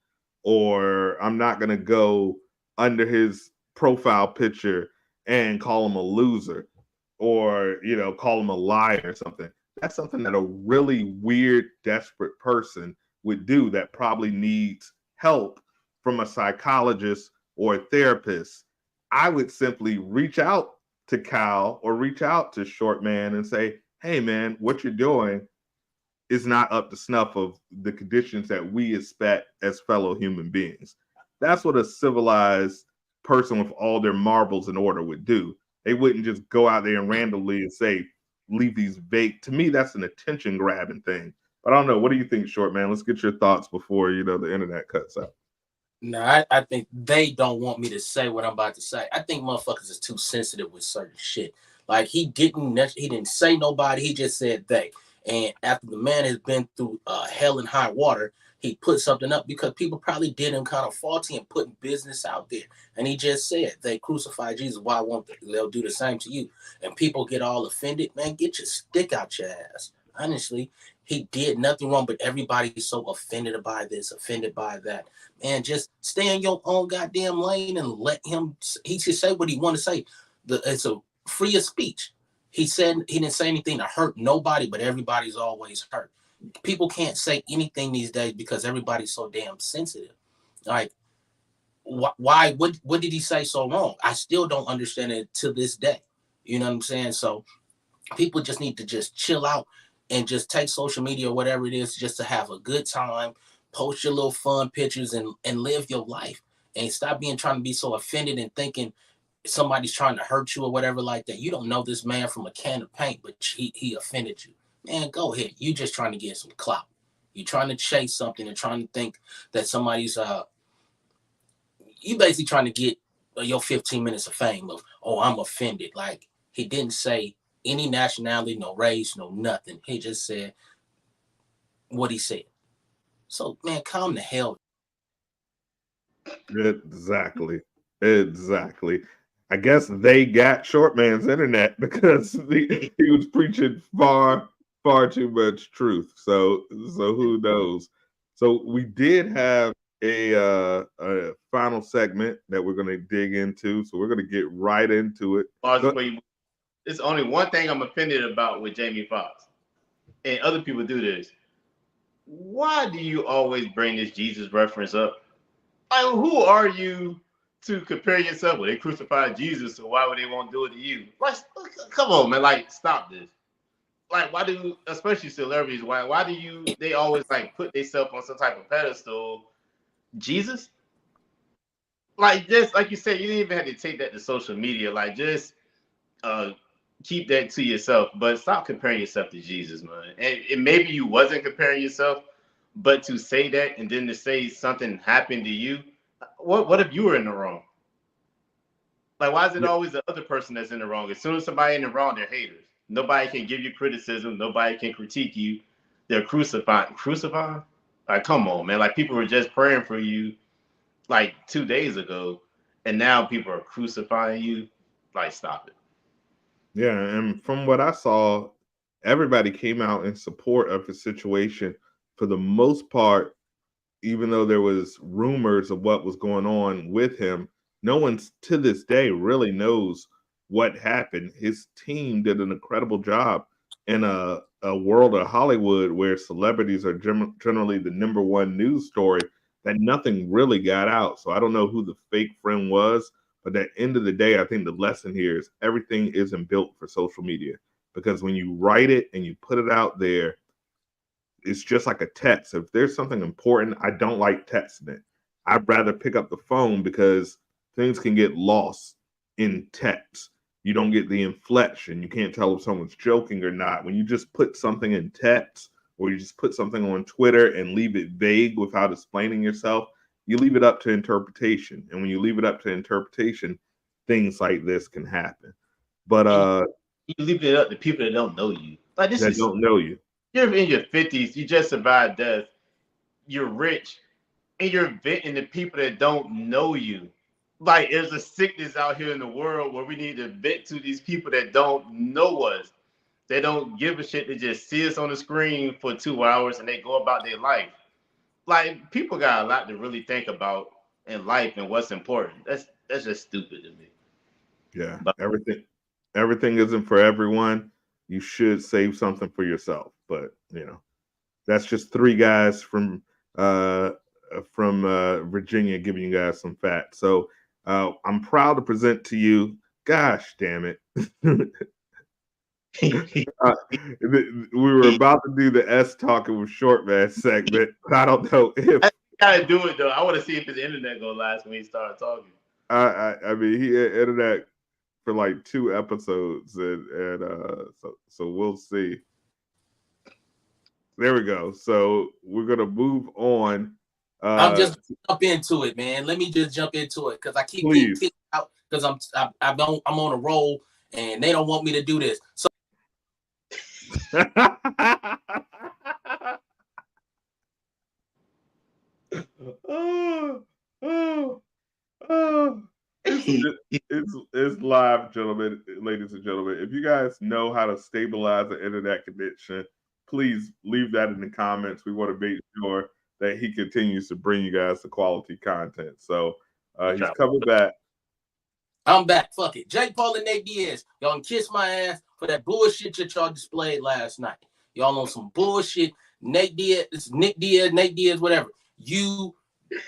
S1: or I'm not going to go under his profile picture and call him a loser, or, call him a liar or something. That's something that a really weird, desperate person would do that probably needs help from a psychologist or a therapist. I would simply reach out to Kyle or reach out to Shortman and say, hey, man, what you're doing is not up to snuff of the conditions that we expect as fellow human beings. That's what a civilized person with all their marbles in order would do. They wouldn't just go out there and randomly and say, leave these vague. To me, that's an attention grabbing thing. But I don't know. What do you think, Shortman? Let's get your thoughts before, the internet cuts out.
S2: No, I think they don't want me to say what I'm about to say. I think motherfuckers is too sensitive with certain shit. Like, he didn't say nobody. He just said they. And after the man has been through hell and high water, he put something up because people probably did him kind of faulty and putting business out there. And he just said, they crucified Jesus. Why won't they? They'll do the same to you. And people get all offended. Man, get your stick out your ass. Honestly, he did nothing wrong, but everybody's so offended by this, offended by that. Man, just stay in your own goddamn lane and let him. He should say what he want to say. It's a free of speech. He didn't say anything to hurt nobody, but everybody's always hurt. People can't say anything these days because everybody's so damn sensitive. Like, why? What did he say so wrong? I still don't understand it to this day. You know what I'm saying? So people just need to just chill out and just take social media or whatever it is just to have a good time, post your little fun pictures and live your life, and stop trying to be so offended and thinking somebody's trying to hurt you or whatever like that. You don't know this man from a can of paint, but he offended you. Man, go ahead. You just trying to get some clout. You're trying to chase something and trying to think that somebody's you basically trying to get your 15 minutes of fame of, oh, I'm offended. Like, he didn't say any nationality, no race, no nothing. He just said what he said. So, man, calm the hell.
S1: Exactly. I guess they got short man's internet because he was preaching far too much truth. So who knows? So we did have a final segment that we're going to dig into. So we're going to get right into it.
S4: There's only one thing I'm offended about with Jamie Foxx, and other people do this. Why do you always bring this Jesus reference up? Like, who are you to compare yourself? Well, they crucified Jesus, so why would they want to do it to you? Like, come on, man. Like, stop this. Like, why do, especially celebrities, why do they always like put themselves on some type of pedestal? Jesus? Like, just like you said, you didn't even have to take that to social media. Like, just keep that to yourself, but stop comparing yourself to Jesus, man. And maybe you wasn't comparing yourself, but to say that and then to say something happened to you, what if you were in the wrong? Like, why is it always the other person that's in the wrong? As soon as somebody in the wrong, they're haters. Nobody can give you criticism. Nobody can critique you. They're crucifying. Crucifying? Like, come on, man. Like, people were just praying for you like 2 days ago, and now people are crucifying you. Like, stop it.
S1: Yeah, and from what I saw, everybody came out in support of his situation for the most part. Even though there was rumors of what was going on with him, no one to this day really knows what happened. His team did an incredible job in a world of Hollywood where celebrities are generally the number one news story, that nothing really got out. So I don't know who the fake friend was, but at the end of the day, I think the lesson here is everything isn't built for social media, because when you write it and you put it out there, it's just like a text. If there's something important, I don't like texting it. I'd rather pick up the phone because things can get lost in text. You don't get the inflection. You can't tell if someone's joking or not. When you just put something in text, or you just put something on Twitter and leave it vague without explaining yourself, you leave it up to interpretation. And when you leave it up to interpretation, things like this can happen. But
S4: you leave it up to people that don't know you. Like, this
S1: that don't know you.
S4: You're in your 50s. You just survived death. You're rich, and you're venting to people that don't know you. Like, there's a sickness out here in the world where we need to vent to these people that don't know us. They don't give a shit. They just see us on the screen for 2 hours and they go about their life. Like, people got a lot to really think about in life and what's important. That's just stupid to me.
S1: Yeah, but everything isn't for everyone. You should save something for yourself. But that's just three guys from Virginia giving you guys some facts. So I'm proud to present to you. Gosh damn it. We were about to do the S talking with short man segment. I don't know if
S4: I gotta do it though. I want to see if his internet gonna last when he started talking.
S1: I mean, he had internet for like 2 episodes, and so we'll see. There we go. So we're gonna move on.
S2: I'm just jump into it, man. Let me just jump into it because I keep getting kicked out because I'm on a roll and they don't want me to do this. So
S1: It's live, gentlemen, ladies and gentlemen. If you guys know how to stabilize the internet connection, please leave that in the comments. We want to make sure that he continues to bring you guys the quality content. So he's coming back.
S2: I'm back. Fuck it. Jake Paul and Nate Diaz. Y'all can kiss my ass for that bullshit that y'all displayed last night. Y'all on some bullshit. Nick Diaz, whatever. You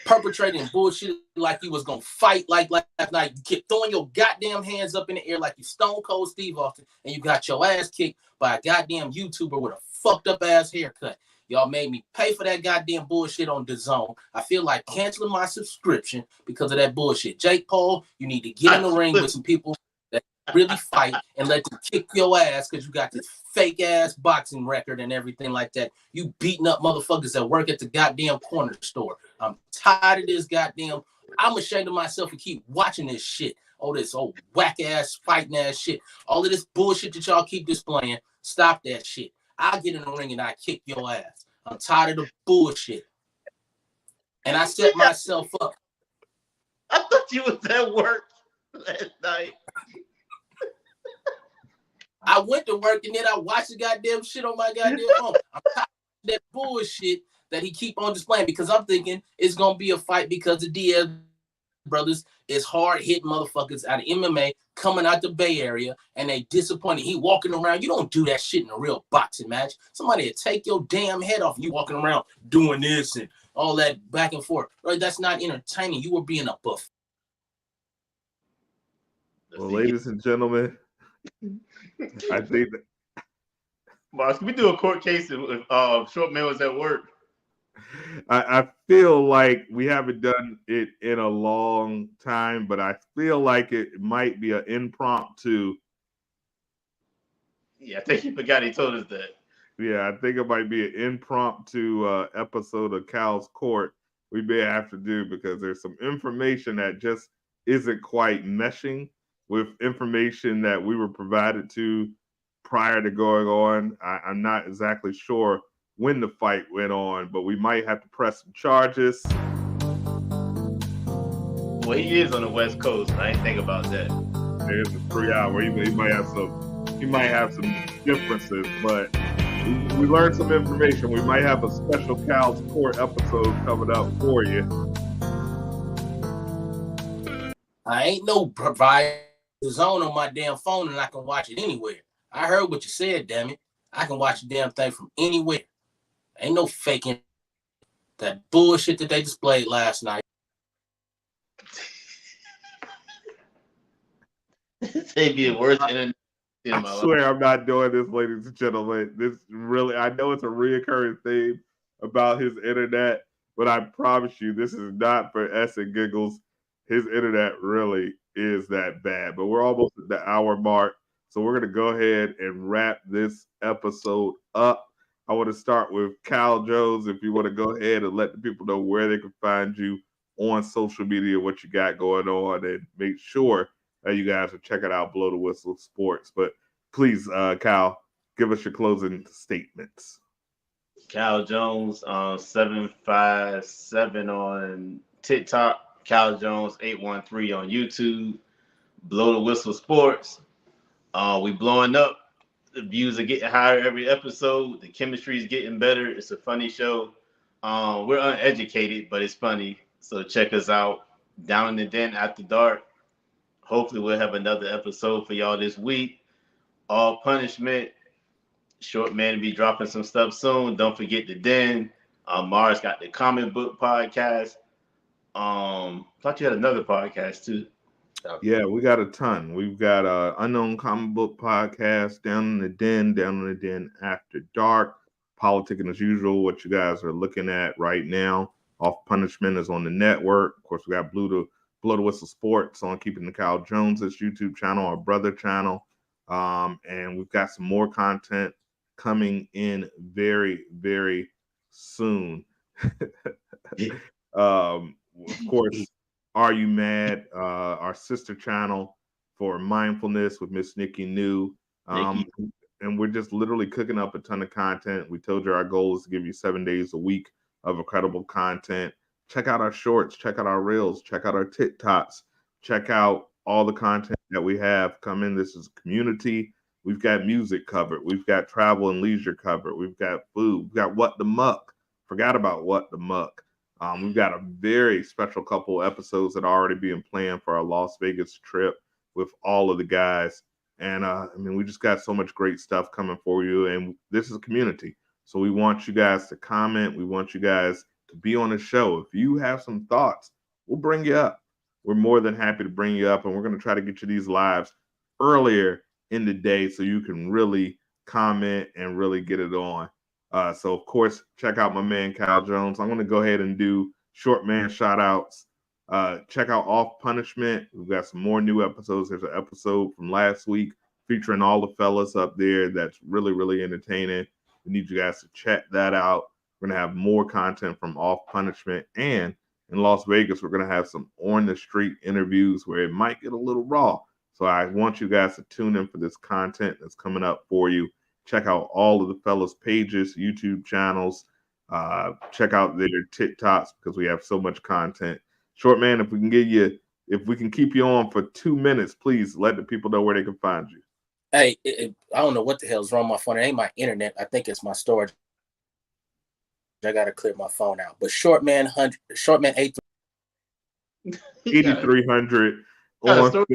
S2: perpetrating bullshit like you was gonna fight like last night. You kept throwing your goddamn hands up in the air like you Stone Cold Steve Austin, and you got your ass kicked by a goddamn YouTuber with a fucked up ass haircut. Y'all made me pay for that goddamn bullshit on DAZN. I feel like canceling my subscription because of that bullshit. Jake Paul, you need to get in the ring with some people that really fight and let them kick your ass because you got this fake ass boxing record and everything like that. You beating up motherfuckers that work at the goddamn corner store. I'm tired of this goddamn. I'm ashamed of myself to keep watching this shit. Oh, this old whack ass fighting ass shit. All of this bullshit that y'all keep displaying. Stop that shit. I'll get in the ring and I kick your ass. I'm tired of the bullshit. And I set myself up.
S4: I thought you was at work last night.
S2: I went to work and then I watched the goddamn shit on my goddamn phone. I'm tired of that bullshit that he keep on displaying because I'm thinking it's gonna be a fight because the D.E.N brothers is hard hitting motherfuckers out of MMA coming out the Bay Area and they disappointed. He walking around. You don't do that shit in a real boxing match. Somebody will take your damn head off. You walking around doing this and all that back and forth. Right? That's not entertaining. You were being a buff.
S1: Well, ladies and gentlemen, I think that
S4: Mars, can we do a court case if Short Man was at work?
S1: I feel like we haven't done it in a long time, but I feel like it might be an impromptu.
S4: Yeah, I think he forgot he told us that.
S1: Yeah, I think it might be an impromptu episode of Cal's Court we may have to do because there's some information that just isn't quite meshing with information that we were provided to prior to going on. I'm not exactly sure when the fight went on, but we might have to press some charges.
S4: Well, he is on the West Coast. I didn't think about that.
S1: There's a 3 hour. He might have some differences, but we learned some information. We might have a special Cal's Court episode coming up for you.
S2: I ain't no provider zone on my damn phone and I can watch it anywhere. I heard what you said, damn it. I can watch the damn thing from anywhere. Ain't no faking that bullshit that they displayed last night.
S4: They be worse than
S1: I swear I'm not doing this, ladies and gentlemen. This really, I know it's a reoccurring theme about his internet, but I promise you, this is not for S and giggles. His internet really is that bad. But we're almost at the hour mark, so we're going to go ahead and wrap this episode up. I want to start with Cal Jones. If you want to go ahead and let the people know where they can find you on social media, what you got going on, and make sure that you guys are checking out Blow the Whistle Sports. But please, Cal, give us your closing statements.
S4: Cal Jones 757 on TikTok, Cal Jones 813 on YouTube, Blow the Whistle Sports. We blowing up. The views are getting higher every episode. The chemistry is getting better. It's a funny show. We're uneducated, but it's funny. So check us out. Down in the Den After Dark. Hopefully we'll have another episode for y'all this week. All Punishment. Short Man will be dropping some stuff soon. Don't forget the Den. Mars got the comic book podcast. Thought you had another podcast too.
S1: Yeah, we got a ton. We've got Unknown Comic Book Podcast, Down in the Den After Dark, Politicking as Usual, what you guys are looking at right now. Off Punishment is on the network. Of course, we got Blow the Whistle Sports on Keeping the Cal Jones's YouTube channel, our brother channel. And we've got some more content coming in very, very soon. Of course, Are You Mad? Our sister channel for mindfulness with Miss Nikki New. And we're just literally cooking up a ton of content. We told you our goal is to give you 7 days a week of incredible content. Check out our shorts, check out our reels, check out our TikToks, check out all the content that we have coming. This is a community. We've got music covered. We've got travel and leisure covered. We've got food. We've got What the Muck. Forgot about What the Muck. We've got a very special couple episodes that are already being planned for our Las Vegas trip with all of the guys. And we just got so much great stuff coming for you. And this is a community. So we want you guys to comment. We want you guys to be on the show. If you have some thoughts, we'll bring you up. We're more than happy to bring you up, and we're going to try to get you these lives earlier in the day so you can really comment and really get it on. So, of course, check out my man, Cal Jones. I'm going to go ahead and do short man shout outs. Check out Off Punishment. We've got some more new episodes. There's an episode from last week featuring all the fellas up there that's really, really entertaining. We need you guys to check that out. We're going to have more content from Off Punishment. And in Las Vegas, we're going to have some on the street interviews where it might get a little raw. So I want you guys to tune in for this content that's coming up for you. Check out all of the fellas' pages, YouTube channels. Check out their TikToks because we have so much content. Short man, if we can keep you on for 2 minutes, please let the people know where they can find you.
S2: Hey, I don't know what the hell's wrong with my phone. It ain't my internet. I think it's my storage. I gotta clear my phone out. But Shortman 8300
S1: on.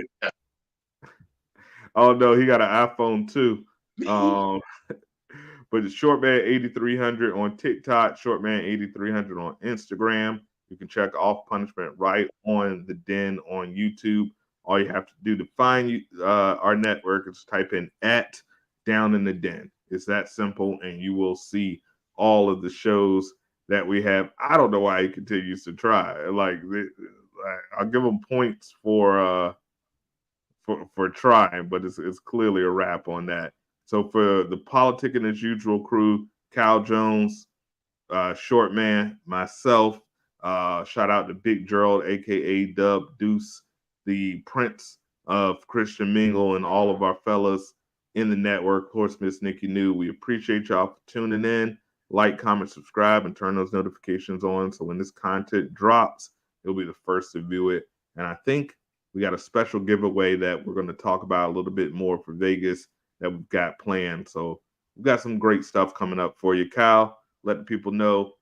S1: Oh no, he got an iPhone too. But it's Shortman 8300 on TikTok, Shortman 8300 on Instagram. You can check Off Punishment right on the Den on YouTube. All you have to do to find our network is type in @Down in the Den. It's that simple, and you will see all of the shows that we have. I don't know why he continues to try. Like, I'll give him points for trying, but it's clearly a wrap on that. So for the Politicking as Usual crew, Cal Jones, Short Man, myself, shout out to Big Gerald, aka Dub Deuce, the Prince of Christian Mingle, and all of our fellas in the network. Of course, Miss Nikki New. We appreciate y'all for tuning in. Like, comment, subscribe, and turn those notifications on so when this content drops, you'll be the first to view it. And I think we got a special giveaway that we're going to talk about a little bit more for Vegas that we've got planned. So we've got some great stuff coming up for you. Cal, let the people know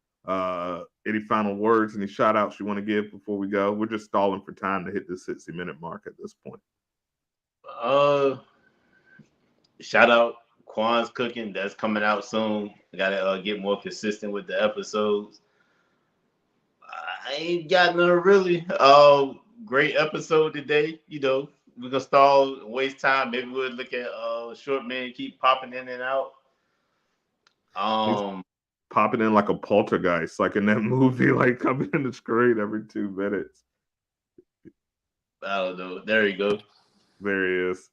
S1: any final words, any shout outs you want to give before we go. We're just stalling for time to hit the 60-minute mark at this point.
S4: Shout out Quan's Cooking. That's coming out soon. I got to get more consistent with the episodes. I ain't got nothing really. Great episode today. You know, we're gonna stall, waste time. Maybe we'll look at Short Man keep popping in and out.
S1: He's popping in like a poltergeist, like in that movie, like coming in the screen every 2 minutes.
S4: I don't know. There you go.
S1: There he is.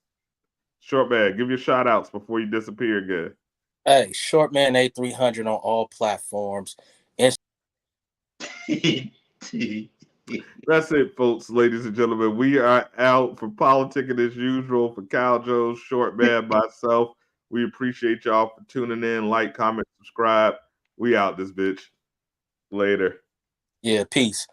S1: Short Man, give your shout outs before you disappear again.
S2: Hey, Shortman 8300 on all platforms.
S1: That's it, folks, ladies and gentlemen. We are out for Politicking as Usual. For Cal Jones, Short Man, myself. We appreciate y'all for tuning in. Like, comment, subscribe. We out this bitch. Later.
S2: Yeah, peace.